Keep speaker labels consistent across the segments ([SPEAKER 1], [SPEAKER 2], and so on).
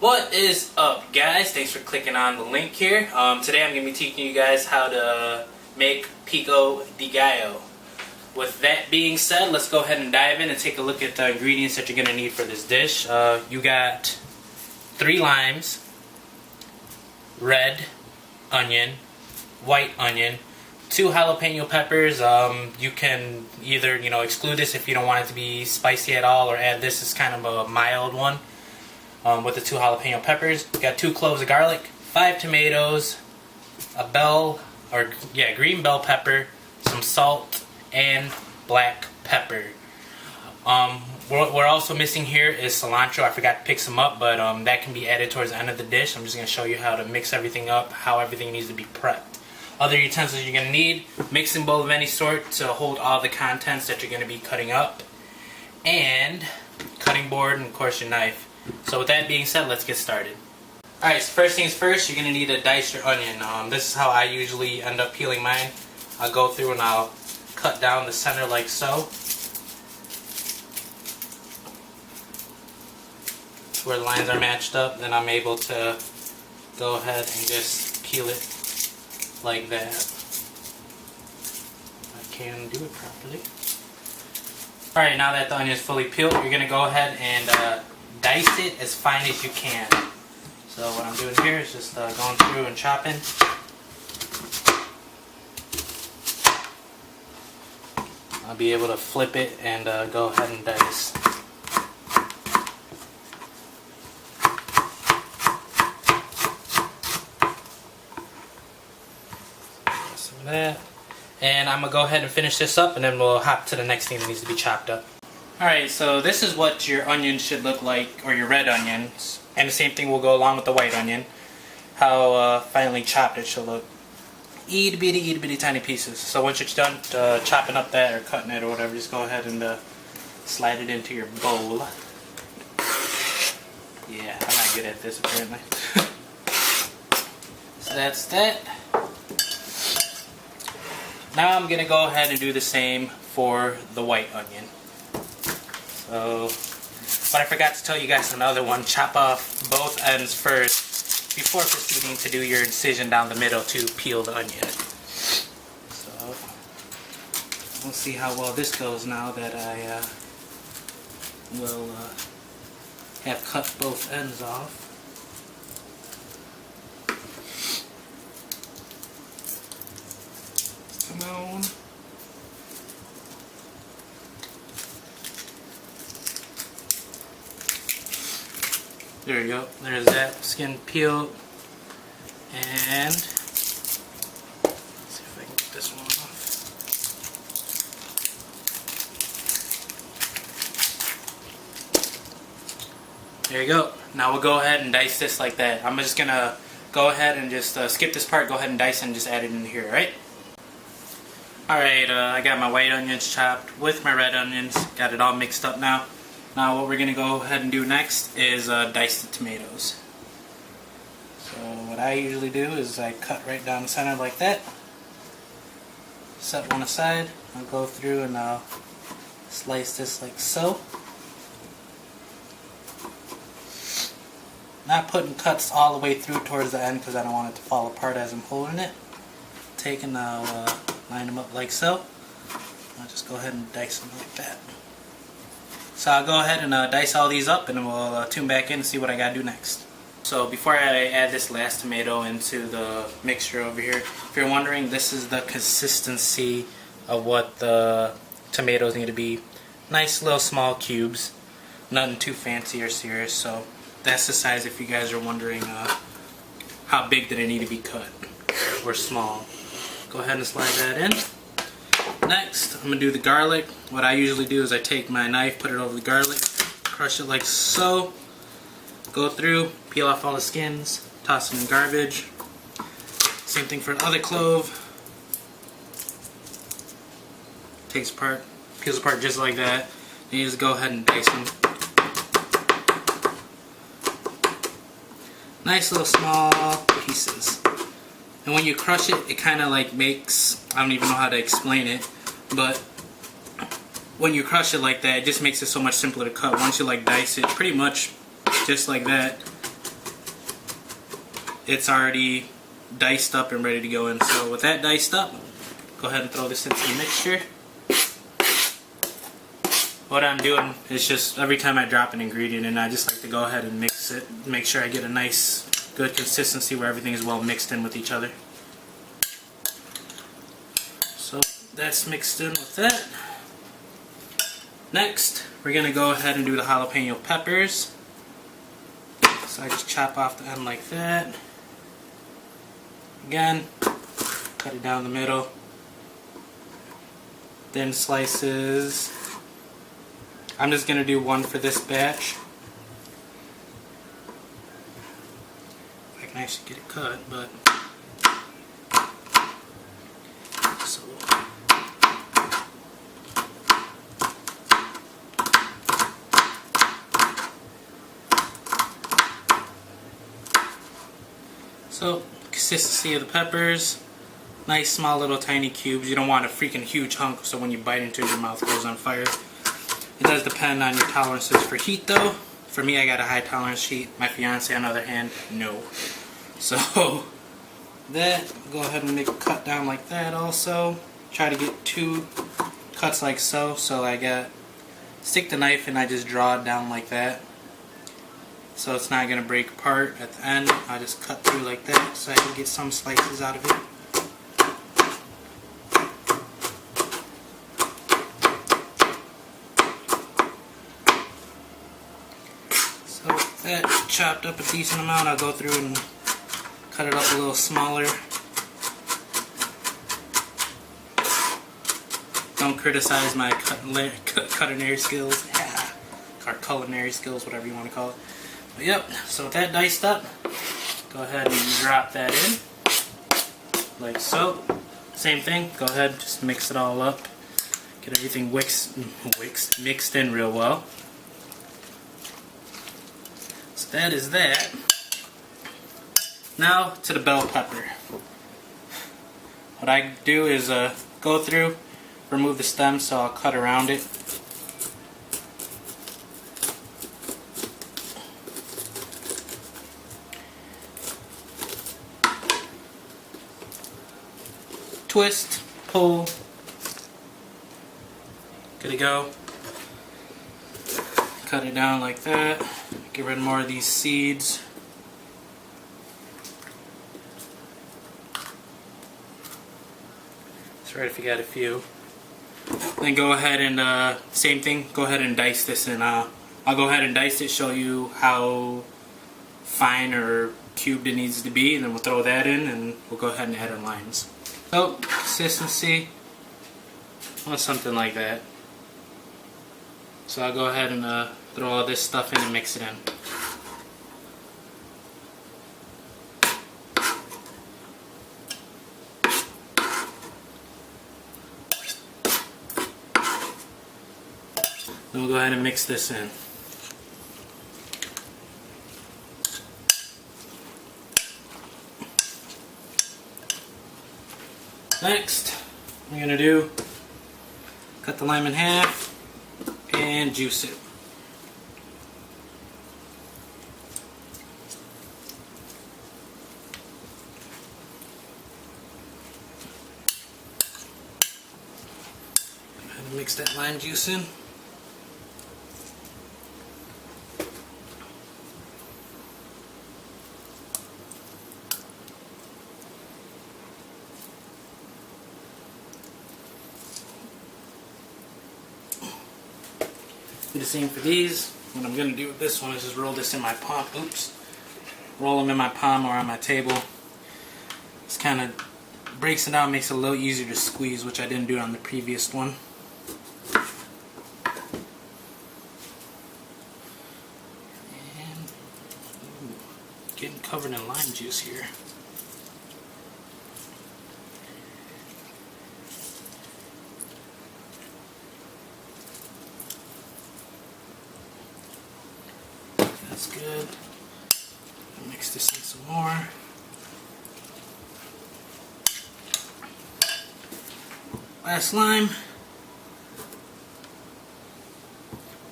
[SPEAKER 1] What is up, guys? Thanks for clicking on the link here. Today I'm going to be teaching you guys how to make Pico de gallo. With that being said, let's go ahead and dive in and take a look at the ingredients that you're going to need for this dish. You got 3 limes, red onion, white onion, 2 jalapeno peppers. You can either exclude this if you don't want it to be spicy at all, or add this as kind of a mild one. With the 2 jalapeno peppers, you got 2 cloves of garlic, 5 tomatoes, green bell pepper, some salt, and black pepper. What we're also missing here is cilantro. I forgot to pick some up, but that can be added towards the end of the dish. I'm just going to show you how to mix everything up, how everything needs to be prepped. Other utensils you're going to need: mixing bowl of any sort to hold all the contents that you're going to be cutting up, and cutting board, and of course your knife. So with that being said, let's get started. Alright, so first things first, you're going to need to dice your onion. This is how I usually end up peeling mine. I'll go through and I'll cut down the center like so, where the lines are matched up. Then I'm able to go ahead and just peel it like that. I can do it properly. Alright, now that the onion is fully peeled, you're going to go ahead and dice it as fine as you can. So what I'm doing here is just going through and chopping. I'll be able to flip it and go ahead and dice. Some of that. And I'm going to go ahead and finish this up, and then we'll hop to the next thing that needs to be chopped up. Alright, so this is what your onion should look like, or your red onions. And the same thing will go along with the white onion. How finely chopped it should look. Itty bitty tiny pieces. So once you're done chopping up that or cutting it or whatever, just go ahead and slide it into your bowl. Yeah, I'm not good at this apparently. So that's that. Now I'm going to go ahead and do the same for the white onion. So, but I forgot to tell you guys another one. Chop off both ends first before proceeding to do your incision down the middle to peel the onion. So, we'll see how well this goes now that I will have cut both ends off. Come on. There you go. There's that skin peeled. And let's see if I can get this one off. There you go. Now we'll go ahead and dice this like that. I'm just going to go ahead and just skip this part, go ahead and dice and just add it in here, right? Alright, I got my white onions chopped with my red onions. Got it all mixed up now. Now what we're going to go ahead and do next is dice the tomatoes. So what I usually do is I cut right down the center like that. Set one aside. I'll go through and I'll slice this like so. Not putting cuts all the way through towards the end because I don't want it to fall apart as I'm holding it. Take and I'll line them up like so. I'll just go ahead and dice them like that. So I'll go ahead and dice all these up, and then we'll tune back in and see what I gotta do next. So before I add this last tomato into the mixture over here, if you're wondering, this is the consistency of what the tomatoes need to be. Nice little small cubes, nothing too fancy or serious. So that's the size if you guys are wondering how big do they need to be cut or small. Go ahead and slide that in. Next, I'm going to do the garlic. What I usually do is I take my knife, put it over the garlic, crush it like so, go through, peel off all the skins, toss them in garbage. Same thing for the other clove. Takes apart, peels apart just like that. Then you just go ahead and dice them. Nice little small pieces. And when you crush it, it kind of like makes, I don't even know how to explain it, but when you crush it like that, it just makes it so much simpler to cut. Once you like dice it, pretty much just like that, it's already diced up and ready to go in. So with that diced up, go ahead and throw this into the mixture. What I'm doing is just every time I drop an ingredient in, I just like to go ahead and mix it, make sure I get a nice, good consistency where everything is well mixed in with each other. So that's mixed in with that. Next, we're going to go ahead and do the jalapeno peppers. So I just chop off the end like that. Again, cut it down the middle. Thin slices. I'm just going to do one for this batch. If I can actually get it cut, but... So, consistency of the peppers, nice small little tiny cubes. You don't want a freaking huge hunk so when you bite into it your mouth goes on fire. It does depend on your tolerances for heat though. For me I got a high tolerance heat. My fiance on the other hand, no. So that, go ahead and make a cut down like that also. Try to get 2 cuts like so. So I stick the knife and I just draw it down like that. So it's not going to break apart at the end. I just cut through like that so I can get some slices out of it. So with that chopped up a decent amount, I'll go through and cut it up a little smaller. Don't criticize my culinary skills, or culinary skills, whatever you want to call it. But yep, so with that diced up, go ahead and drop that in, like so. Same thing, go ahead, just mix it all up. Get everything mixed in real well. So that is that. Now to the bell pepper. What I do is go through, remove the stem, so I'll cut around it. Twist, pull, good to go. Cut it down like that. Get rid of more of these seeds. That's right if you got a few. Then go ahead and, same thing, go ahead and dice this and I'll go ahead and dice it, show you how fine or cubed it needs to be, and then we'll throw that in and we'll go ahead and add our lines. So, consistency, well, something like that. So I'll go ahead and throw all this stuff in and mix it in. Then we'll go ahead and mix this in. Next, I'm going to do, cut the lime in half and juice it. Go ahead and mix that lime juice in. Do the same for these. What I'm going to do with this one is just roll this in my palm. Oops. Roll them in my palm or on my table. This kind of breaks it down, makes it a little easier to squeeze, which I didn't do on the previous one. And getting covered in lime juice here. That's good. Mix this in some more. Last lime.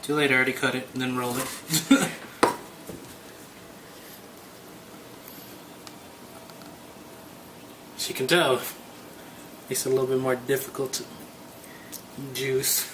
[SPEAKER 1] Too late, I already cut it and then rolled it. As you can tell, it's a little bit more difficult to juice.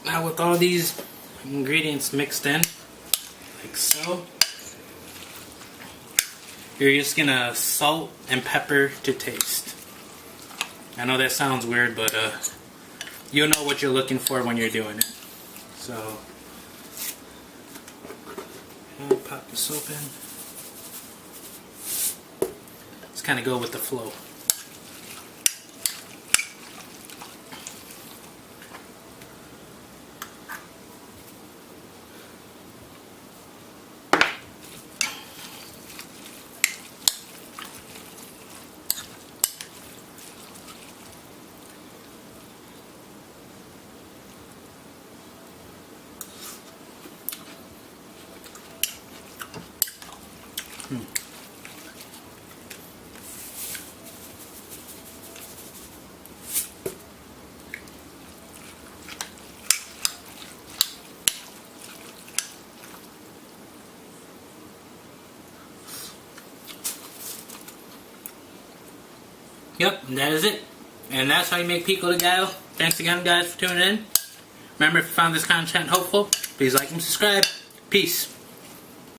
[SPEAKER 1] Now with all these ingredients mixed in, like so, you're just gonna salt and pepper to taste. I know that sounds weird, but you'll know what you're looking for when you're doing it. So, I'll pop the soap in. Just kind of go with the flow. Yep, that is it. And that's how you make pico de gallo. Thanks again, guys, for tuning in. Remember, if you found this content helpful, please like and subscribe. Peace.